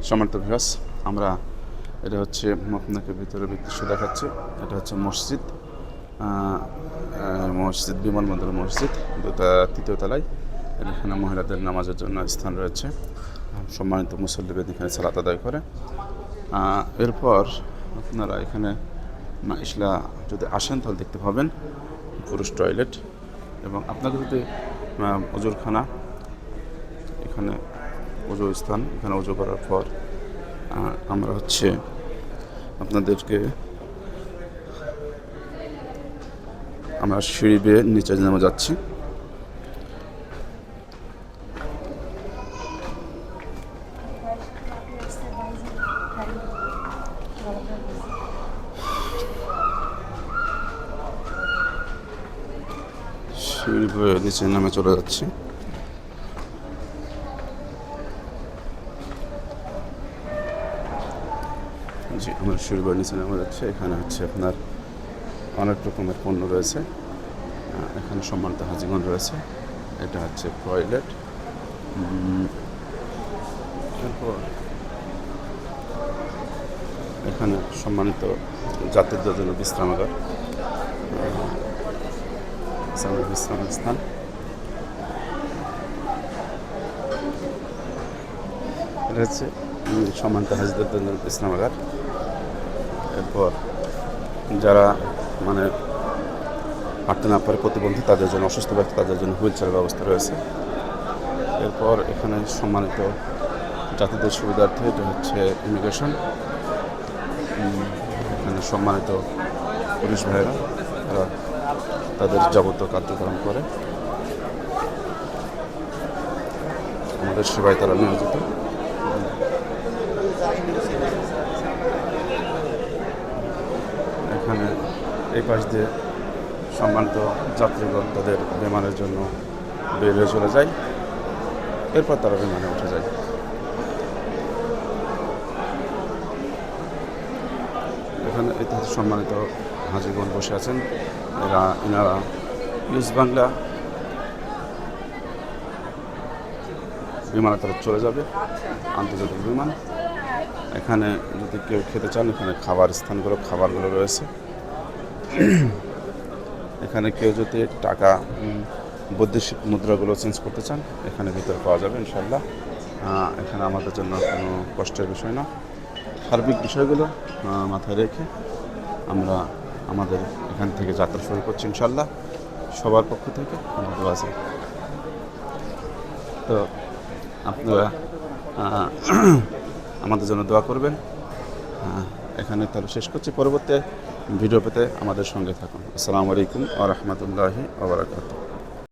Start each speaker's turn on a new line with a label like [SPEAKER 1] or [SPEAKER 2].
[SPEAKER 1] সম্মানিত ভিউয়ার্স, আমরা এটা হচ্ছে আপনাকে ভিতরে দৃশ্য দেখাচ্ছি। এটা হচ্ছে মসজিদ, বিমানবন্দর মসজিদ, তৃতীয় তলায়। এখানে মহিলাদের নামাজের জন্য স্থান রয়েছে। সম্মানিত মুসল্লিদের এখানে সালাত আদায় করে। এরপর আপনারা এখানে ইসলা যদি আসেন তাহলে দেখতে পাবেন পুরুষ টয়লেট, এবং আপনাকে যদি ওজুরখানা, এখানে ওজু স্থান, এখানে ওজু করার পর আমরা হচ্ছে আপনাদেরকে আমরা সিঁড়ি বেয়ে নিচে নেমে যাচ্ছি। সিঁড়ি বেয়ে নিচে নেমে চলে যাচ্ছি। জি, আমরা সিঁড়ি বেয়ে নিচে নেমে যাচ্ছি। এখানে হচ্ছে আপনার অনেক রকমের পণ্য রয়েছে। এখানে সম্মানিত হাজিগণ রয়েছে। এটা হচ্ছে টয়লেট। এরপর এখানে সম্মানিত যাত্রীদের জন্য বিশ্রামাগার, বিশ্রাম স্থান। এটা হচ্ছে সম্মানিত হাজিদের জন্য বিশ্রামাগার। এরপর যারা হাঁটতে না পারে, প্রতিবন্ধী, তাদের জন্য, অসুস্থ ব্যক্তি, তাদের জন্য হুইল চেয়ারের ব্যবস্থা রয়েছে। এরপর এখানে সম্মানিত যাত্রীদের সুবিধার্থে এটা হচ্ছে ইমিগ্রেশন। এখানে সম্মানিত পুলিশ ভাইয়েরা তারা তাদের যাবতীয় কার্যক্রম করে, আমাদের সেবায় তারা নিয়োজিত। এখানে এই পাশ দিয়ে সম্মানিত যাত্রীগণ তাদের বিমানের জন্য বের হয়ে চলে যায়। এরপর তারা বিমানে উঠে যায়। এখানে ইতিহাস সম্মানিত হাজিগণ বসে আছেন। এনারা নিউজ বাংলা বিমানে তারা চলে যাবে, আন্তর্জাতিক বিমান। এখানে যদি কেউ খেতে চান, এখানে খাবারগুলো রয়েছে। এখানে কেউ যদি টাকা, বৈদেশিক মুদ্রাগুলো চেঞ্জ করতে চান, এখানে ভিতরে পাওয়া যাবে ইনশাল্লাহ। এখানে আমাদের জন্য কোনো কষ্টের বিষয় না। সার্বিক বিষয়গুলো মাথায় রেখে আমরা আমাদের এখান থেকে যাত্রা শুরু করছি ইনশাল্লাহ। সবার পক্ষ থেকে আমাদের আছে। তো আপনারা আমাদের জন্য দোয়া করবেন। এখানে তাহলে শেষ করছি। পরবর্তী ভিডিও পেতে আমাদের সঙ্গে থাকুন। আসসালামু আলাইকুম ওয়া রাহমাতুল্লাহি ওয়া বারাকাতুহু।